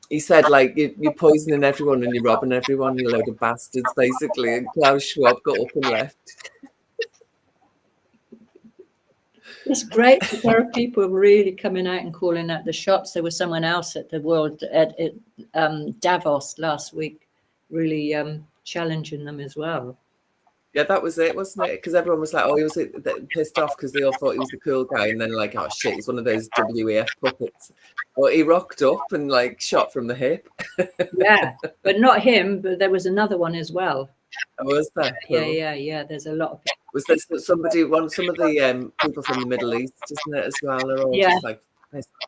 He said, like, you're poisoning everyone and you're robbing everyone, you load of bastards, basically. And Klaus Schwab got up and left. It's great. There are people really coming out and calling out the shots. There was someone else at the World at Davos last week, really challenging them as well. Yeah, that was it, wasn't it? Because everyone was like, oh, he was pissed off because they all thought he was the cool guy, and then like, oh shit, he's one of those WEF puppets. Well, he rocked up and like shot from the hip. Yeah, but not him. But there was another one as well. Oh, was there? Cool. Yeah. There's a lot of people. Was there some of the people from the Middle East, isn't it, as well? Are all just like,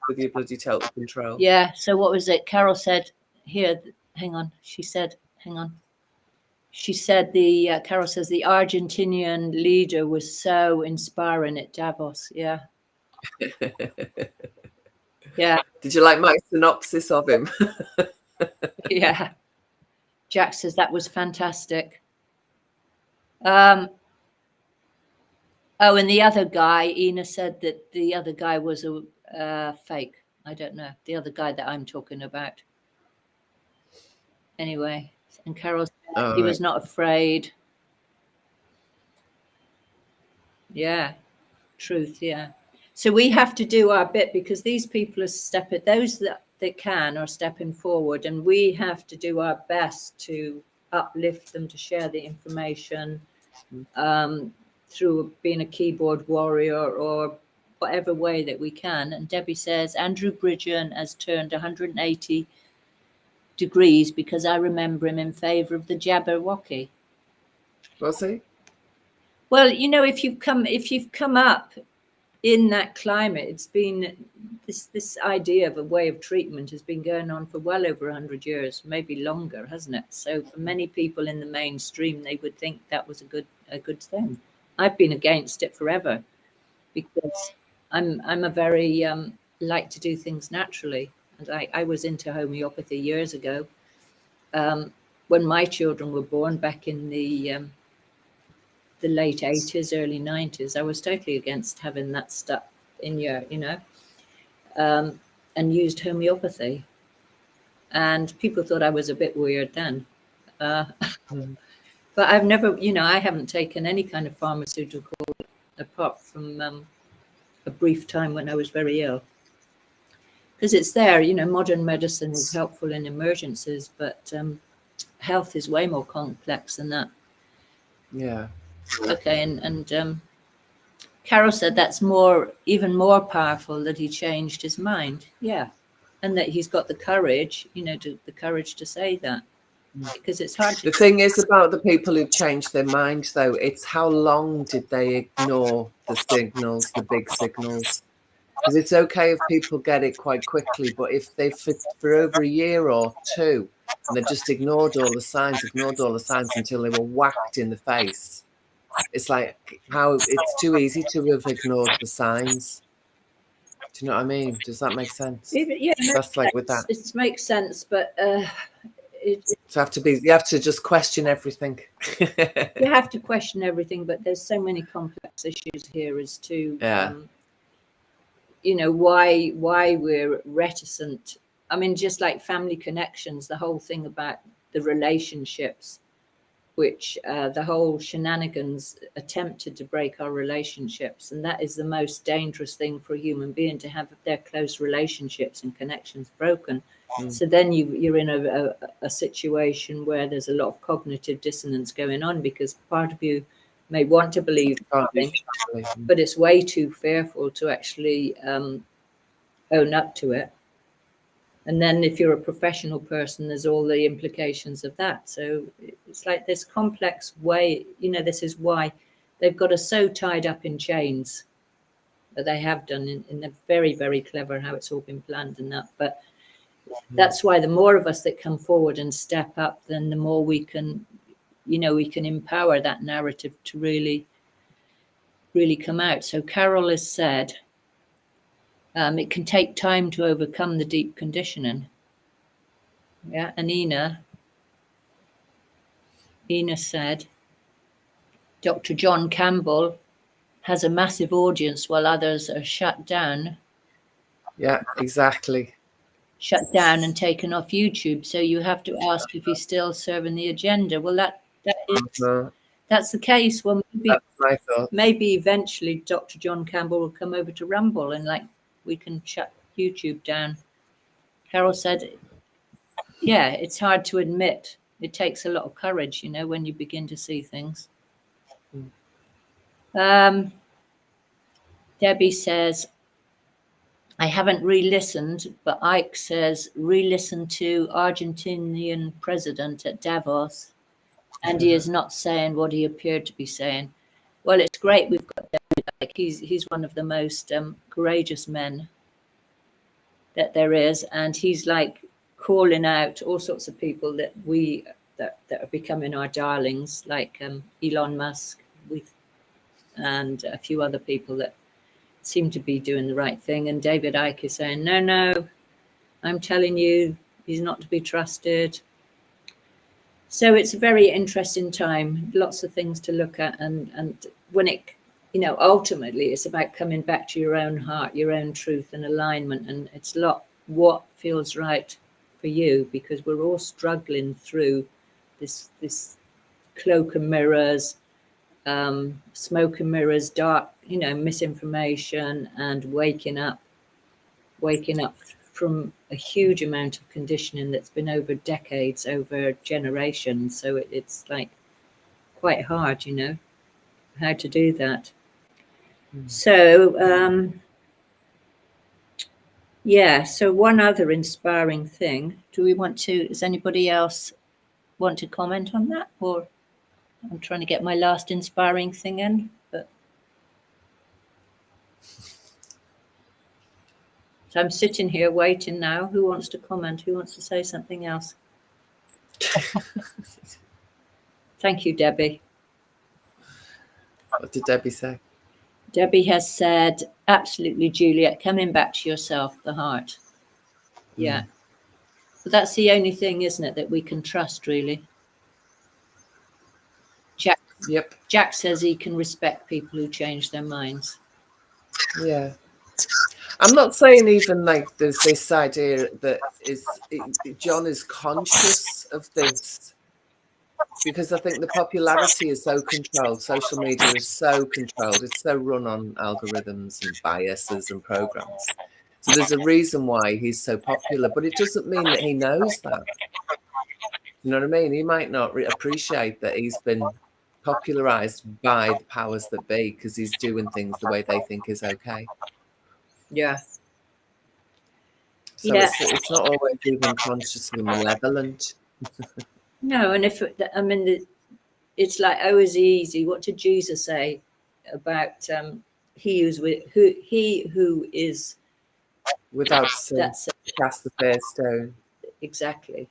with your bloody total control. Yeah. So what was it? Carol said here. Hang on. She said, hang on. She said Carol says the Argentinian leader was so inspiring at Davos. Yeah. Yeah. Did you like my synopsis of him? Yeah. Jack says that was fantastic. Oh, and the other guy, Ina said that the other guy was a fake. I don't know. The other guy that I'm talking about. Anyway, and Carol said he was not afraid. Yeah, truth, yeah. So we have to do our bit because these people are those that can are stepping forward, and we have to do our best to uplift them, to share the information through being a keyboard warrior or whatever way that we can. And Debbie says, Andrew Bridgen has turned 180 degrees because I remember him in favour of the Jabberwocky. Was he? Well, you know, if you've come up in that climate, it's been this idea of a way of treatment has been going on for well over 100 years, maybe longer, hasn't it? So for many people in the mainstream, they would think that was a good thing. I've been against it forever because I'm a very like to do things naturally, and I was into homeopathy years ago when my children were born back in the late 80s, early 90s. I was totally against having that stuff in your, and used homeopathy. And people thought I was a bit weird then. But I've never, I haven't taken any kind of pharmaceutical apart from a brief time when I was very ill. Because it's there, modern medicine is helpful in emergencies, but health is way more complex than that. Yeah. Okay, and Carol said that's even more powerful that he changed his mind. Yeah, and that he's got the courage, the courage to say that, because it's hard. The thing is about the people who've changed their mind, though, it's how long did they ignore the signals, the big signals? Because it's okay if people get it quite quickly, but if they've for over a year or two and they just ignored all the signs until they were whacked in the face. It's like how it's too easy to have ignored the signs. Do you know what I mean? Does that make sense? Yeah, that's like with that. It makes sense, but you have to just question everything. You have to question everything, but there's so many complex issues here as to why we're reticent. I mean, just like family connections, the whole thing about the relationships, which the whole shenanigans attempted to break our relationships. And that is the most dangerous thing for a human being, to have their close relationships and connections broken. So then you're in a situation where there's a lot of cognitive dissonance going on, because part of you may want to believe something, but it's way too fearful to actually own up to it. And then if you're a professional person, there's all the implications of that. So it's like this complex way, this is why they've got us so tied up in chains that they have done, in a very, very clever how it's all been planned and that. But that's why the more of us that come forward and step up, then the more we can, we can empower that narrative to really, really come out. So Carol has said, it can take time to overcome the deep conditioning. Yeah, and Ina said, Dr. John Campbell has a massive audience while others are shut down. Yeah, exactly. Shut down and taken off YouTube. So you have to ask if he's still serving the agenda. Well, that's the case. Well, maybe eventually Dr. John Campbell will come over to Rumble and we can shut YouTube down. Carol said, yeah, it's hard to admit. It takes a lot of courage, when you begin to see things. Debbie says, I haven't re-listened, but Ike says, re-listen to Argentinian president at Davos, and he is not saying what he appeared to be saying. Well, it's great we've got David Ike. He's one of the most courageous men that there is, and he's calling out all sorts of people that that are becoming our darlings, like Elon Musk and a few other people that seem to be doing the right thing. And David Icke is saying, no, I'm telling you, he's not to be trusted. So it's a very interesting time, lots of things to look at. And when it, ultimately it's about coming back to your own heart, your own truth and alignment. And it's what feels right for you, because we're all struggling through this cloak and mirrors, smoke and mirrors, dark, misinformation, and waking up from a huge amount of conditioning that's been over decades, over generations. So it's like quite hard, how to do that. So so one other inspiring thing. Does anybody else want to comment on that? Or I'm trying to get my last inspiring thing in, but so I'm sitting here waiting now. Who wants to comment? Who wants to say something else? Thank you, Debbie. What did Debbie say? Debbie has said, absolutely, Juliet, coming back to yourself, the heart. Yeah. So that's the only thing, isn't it, that we can trust, really. Jack says he can respect people who change their minds. Yeah. I'm not saying even like there's this idea that John is conscious of this, because I think the popularity is so controlled. Social media is so controlled. It's so run on algorithms and biases and programs. So there's a reason why he's so popular, but it doesn't mean that he knows that. You know what I mean? He might not appreciate that he's been popularized by the powers that be because he's doing things the way they think is okay. Yeah. So it's not always even consciously malevolent. No, and it's like, oh, is easy. What did Jesus say about he who is without sin, cast the first stone? Exactly.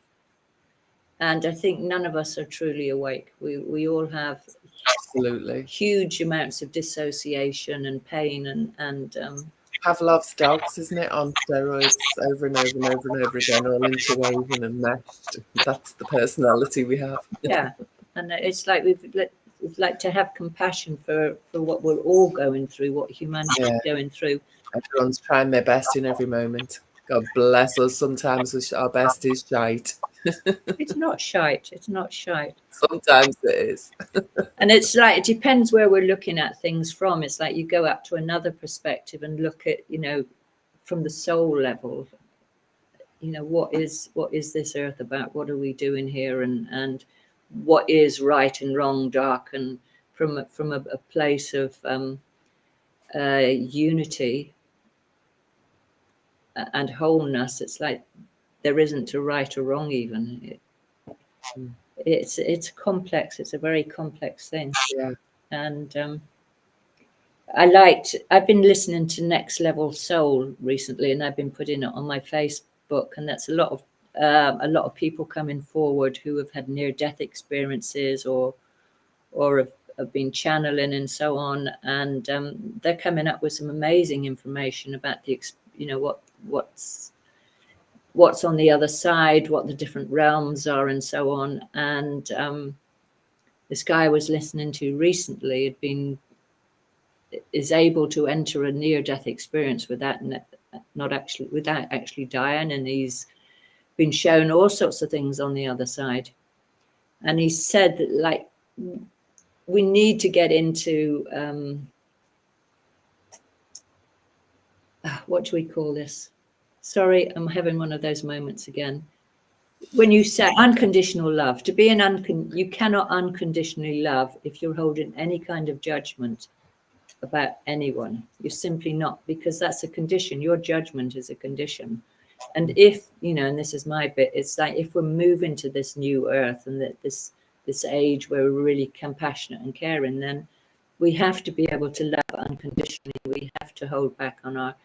And I think none of us are truly awake. We all have absolutely huge amounts of dissociation and pain and Pavlov's dogs, isn't it, on steroids over and over and over and over again, all interwoven and meshed. That's the personality we have. Yeah, and it's like we'd like to have compassion for what we're all going through, what humanity is going through. Everyone's trying their best in every moment. God bless us. Sometimes our best is shite. It's not shite. It's not shite. Sometimes it is. And it's like, it depends where we're looking at things from. It's like you go up to another perspective and look at, from the soul level, what is this earth about? What are we doing here? And what is right and wrong, dark, and from a place of unity and wholeness. It's like there isn't a right or wrong even. It's complex. It's a very complex thing. Yeah. And I've been listening to Next Level Soul recently, and I've been putting it on my Facebook, and that's a lot of people coming forward who have had near-death experiences or have been channeling and so on, and they're coming up with some amazing information about what's on the other side, what the different realms are, and so on. And this guy I was listening to recently is able to enter a near-death experience without actually dying, and he's been shown all sorts of things on the other side. And he said that, like, we need to get into what do we call this? Sorry, I'm having one of those moments again. When you say unconditional love, to be you cannot unconditionally love if you're holding any kind of judgment about anyone. You're simply not, because that's a condition. Your judgment is a condition. And if, and this is my bit, it's like if we're moving to this new earth and that this age where we're really compassionate and caring, then we have to be able to love unconditionally. We have to hold back on our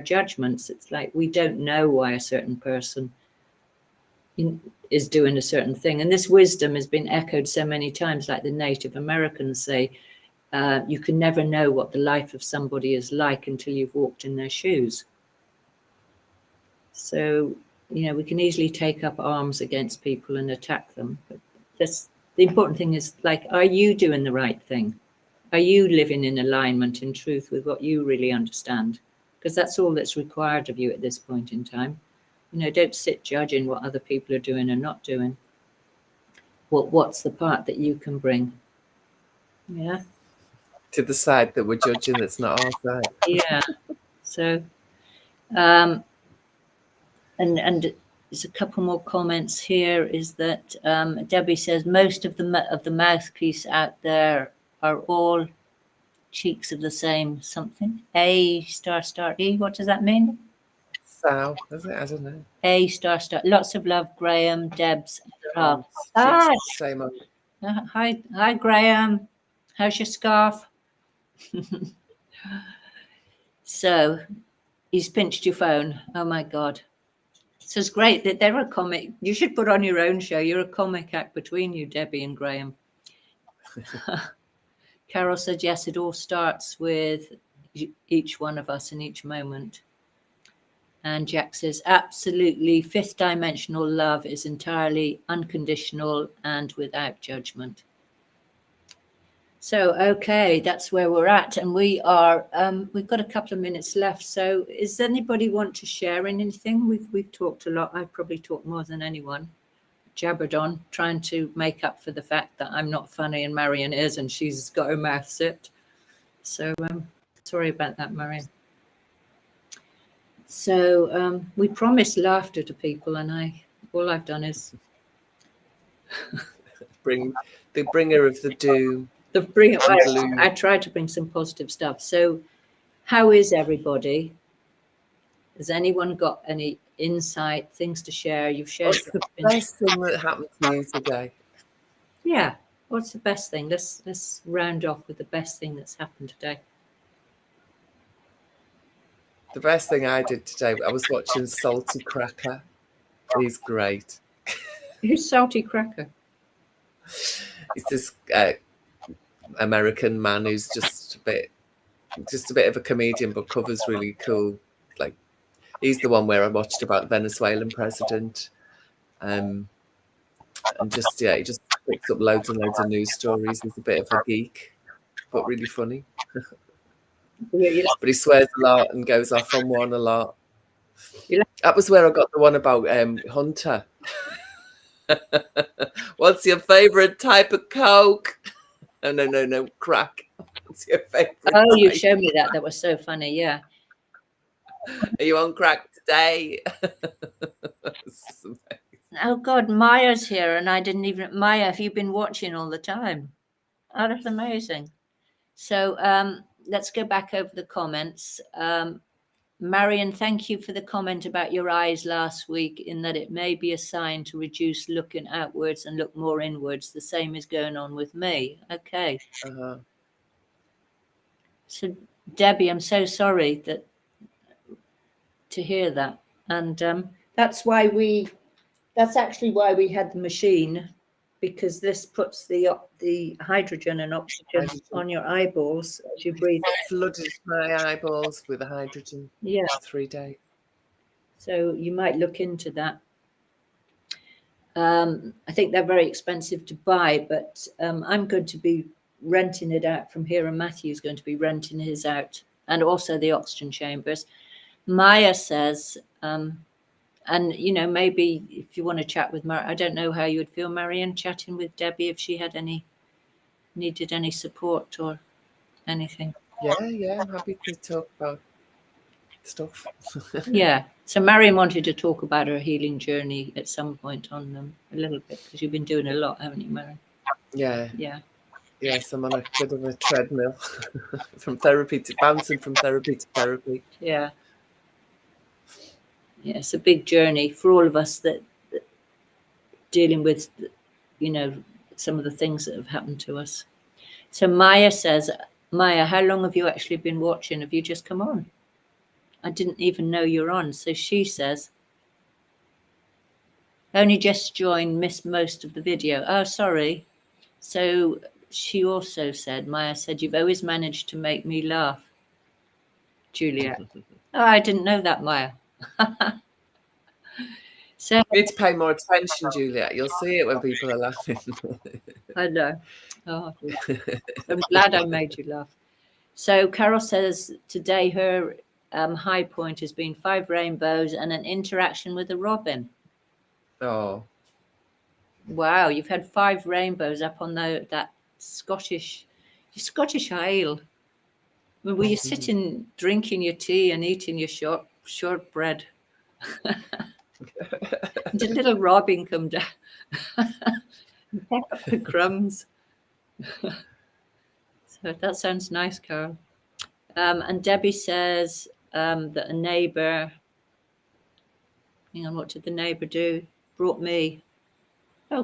judgments. It's like we don't know why a certain person is doing a certain thing. And this wisdom has been echoed so many times, like the Native Americans say, you can never know what the life of somebody is like until you've walked in their shoes. So, we can easily take up arms against people and attack them. But the important thing is, like, are you doing the right thing? Are you living in alignment and truth with what you really understand? Because that's all that's required of you at this point in time. Don't sit judging what other people are doing and not doing. What's the part that you can bring? Yeah. To the side that we're judging, that's not our side. Yeah. So, and there's a couple more comments here. Is that Debbie says most of the mouthpiece out there are all cheeks of the same something. A * E. What does that mean? So, is it? I don't know. A *. Lots of love, Graham, Debs. Same old. Hi, Graham. How's your scarf? So, he's pinched your phone. Oh my God. So it's great that they're a comic. You should put on your own show. You're a comic act between you, Debbie and Graham. Carol said, yes, it all starts with each one of us in each moment. And Jack says, absolutely, 5th dimensional love is entirely unconditional and without judgment. So, okay, that's where we're at. And we've got a couple of minutes left. So does anybody want to share anything? We've talked a lot. I've probably talked more than anyone. Jabbered on, trying to make up for the fact that I'm not funny and Marion is, and she's got her mouth zipped. So sorry about that, Marion. So we promised laughter to people, and all I've done is bring the bringer of the doom. I tried to bring some positive stuff. So how is everybody? Has anyone got any insight, things to share? You've shared. What's the best thing that happened to you today? Yeah. What's the best thing? Let's round off with the best thing that's happened today. The best thing I did today, I was watching Salty Cracker. He's great. Who's Salty Cracker? He's this American man who's just a bit of a comedian, but covers really cool. Like, he's the one where I watched about the Venezuelan president, and he just picks up loads and loads of news stories. He's a bit of a geek, but really funny. But he swears a lot and goes off on one a lot. That was where I got the one about Hunter. What's your favorite type of Coke? Oh, no, crack. What's your favorite? Oh, you type? showed me that. That was so funny. Yeah. Are you on crack today? Oh God, Maya's here, and I didn't even. Maya, have you been watching all the time? Oh, that's amazing. So let's go back over the comments. Marion, thank you for the comment about your eyes last week, in that it may be a sign to reduce looking outwards and look more inwards. The same is going on with me. Okay. So Debbie, I'm so sorry to hear that. And that's actually why we had the machine, because this puts the hydrogen and oxygen on your eyeballs as you breathe. Flooded my eyeballs with the hydrogen. Yeah. For 3 days. So you might look into that. I think they're very expensive to buy, but I'm going to be renting it out from here, and Matthew's going to be renting his out, and also the oxygen chambers. Maya says, and maybe if you want to chat with Mar, I don't know how you would feel, Marion, chatting with Debbie, if she had needed any support or anything. Yeah, I'm happy to talk about stuff. Yeah. So Marion wanted to talk about her healing journey at some point on them a little bit, because you've been doing a lot, haven't you, Marion? Yeah. Yeah. Yes, I'm on a bit of a treadmill bouncing from therapy to therapy. Yeah. Yeah, it's a big journey for all of us that dealing with, some of the things that have happened to us. So Maya says, Maya, how long have you actually been watching? Have you just come on? I didn't even know you're on. So she says, Only just joined, missed most of the video. Oh, sorry. So she also said, Maya said, you've always managed to make me laugh, Juliet. Oh, I didn't know that, Maya. So You need to pay more attention, Juliet. You'll see it when people are laughing. I know. Oh, I'm glad I made you laugh. So Carol says today her high point has been 5 rainbows and an interaction with a robin. Oh, Wow, you've had 5 rainbows up on that Scottish ale. Were you sitting drinking your tea and eating your shortbread? Did little robin come down and pick up the crumbs? So that sounds nice, Carol. And Debbie says that a neighbour, hang on, what did the neighbour do? Brought me,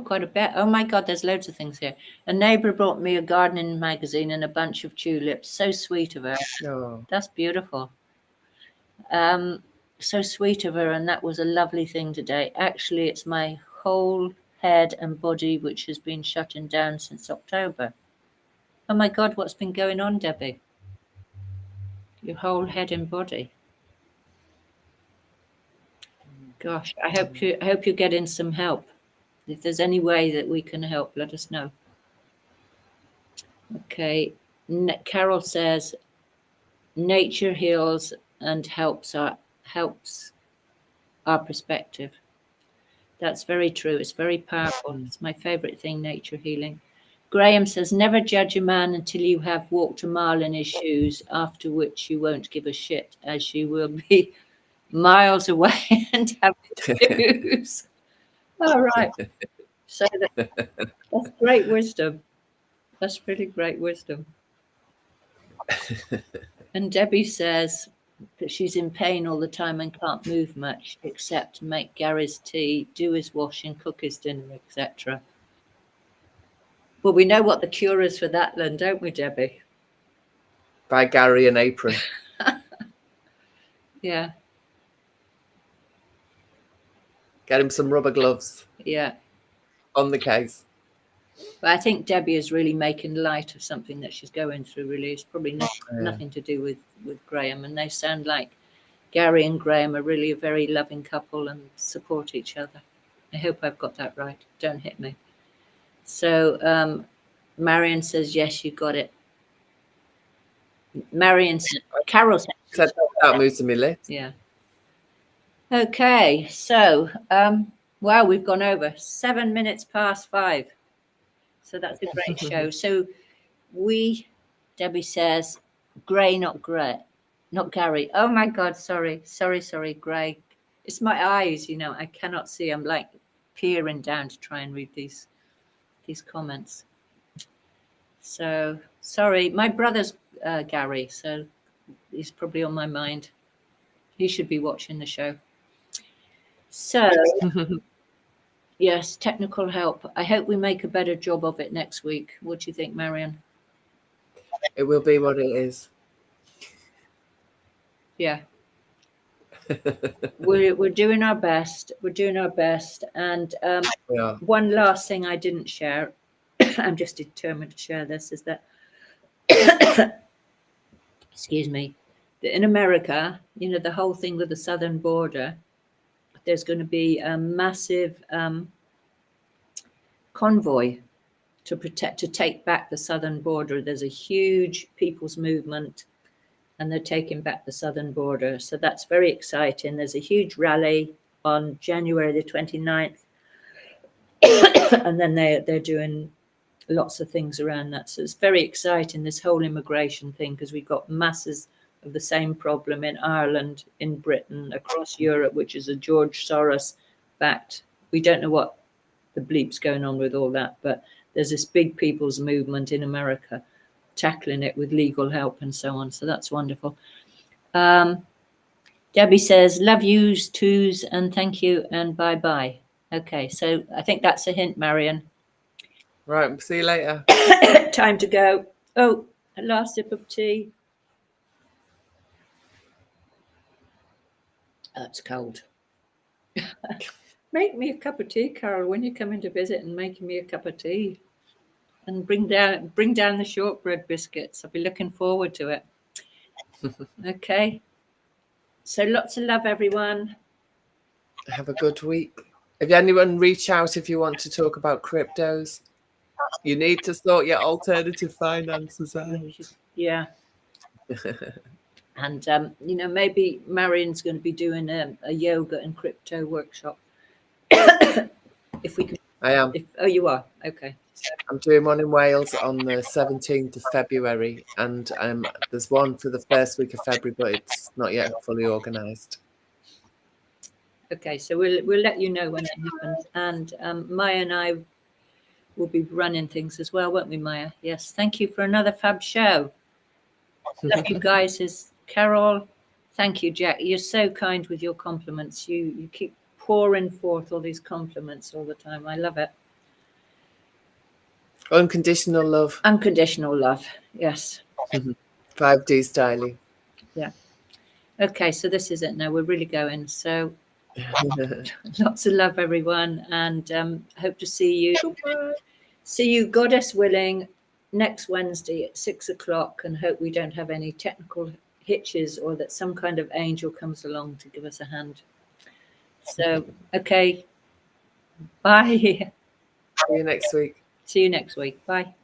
quite a bit. Oh my God, there's loads of things here. A neighbour brought me a gardening magazine and a bunch of tulips. So sweet of her. no. That's beautiful. So sweet of her, and that was a lovely thing today. Actually, it's my whole head and body which has been shutting down since October. Oh my God, what's been going on, Debbie? Your whole head and body. Gosh, I hope you're getting some help. If there's any way that we can help, let us know. Okay, Carol says, nature heals and helps our perspective. That's very true. It's very powerful. It's my favorite thing, nature healing. Graham says, never judge a man until you have walked a mile in his shoes, after which you won't give a shit, as you will be miles away and have shoes. All right. So that's great wisdom. That's really great wisdom. And Debbie says that she's in pain all the time and can't move much except make Gary's tea, do his washing, cook his dinner, etc. Well, we know what the cure is for that then, don't we, Debbie? Buy Gary an apron. Yeah. Get him some rubber gloves Yeah. on the case. But I think Debbie is really making light of something that she's going through, really. It's probably nothing to do with Graham. And they sound like Gary and Graham are really a very loving couple and support each other. I hope I've got that right. Don't hit me. So Marion says, yes, you got it. Marion said, Carol said that moves to my list. Yeah. Okay, so wow, we've gone over 7 minutes past 5. So that's a great show. So Debbie says, Gray, not Gary. Oh my God, sorry, Gray. It's my eyes, I cannot see. I'm like peering down to try and read these comments. So sorry, my brother's Gary, so he's probably on my mind. He should be watching the show. So yes, technical help. I hope we make a better job of it next week. What do you think, Marion? It will be what it is. Yeah. We're doing our best. We're doing our best. And one last thing I didn't share, I'm just determined to share this, is that, excuse me, that in America, the whole thing with the southern border, there's going to be a massive convoy to take back the southern border. There's a huge people's movement and they're taking back the southern border. So that's very exciting. There's a huge rally on January the 29th. And then they're doing lots of things around that. So it's very exciting, this whole immigration thing, because we've got masses of the same problem in Ireland, in Britain, across Europe, which is a George Soros backed. We don't know what the bleep's going on with all that, but there's this big people's movement in America tackling it with legal help and so on. So that's wonderful. Debbie says, love yous, twos, and thank you, and bye-bye. Okay, so I think that's a hint, Marion. Right, see you later. Time to go. Oh, a last sip of tea. Oh, it's cold. Make me a cup of tea, Carol, when you come in to visit, and make me a cup of tea. And bring down the shortbread biscuits. I'll be looking forward to it. Okay. So lots of love, everyone. Have a good week. If anyone reach out if you want to talk about cryptos, you need to sort your alternative finances out. Yeah. And maybe Marion's going to be doing a yoga and crypto workshop. If we can. I am. You are? Okay. I'm doing one in Wales on the 17th of February, and there's one for the first week of February, but it's not yet fully organised. Okay, so we'll let you know when it happens. And Maya and I will be running things as well, won't we, Maya? Yes. Thank you for another fab show. Love you guys. Is Carol. Thank you, Jack. You're so kind with your compliments. You keep pouring forth all these compliments all the time. I love it. Unconditional love. Unconditional love. Yes. 5D styling. Yeah. Okay, so this is it now. We're really going. So lots of love, everyone, and hope to see you, goddess willing, next Wednesday at 6 o'clock, and hope we don't have any technical hitches or that some kind of angel comes along to give us a hand. So, okay. Bye. See you next week. See you next week. Bye.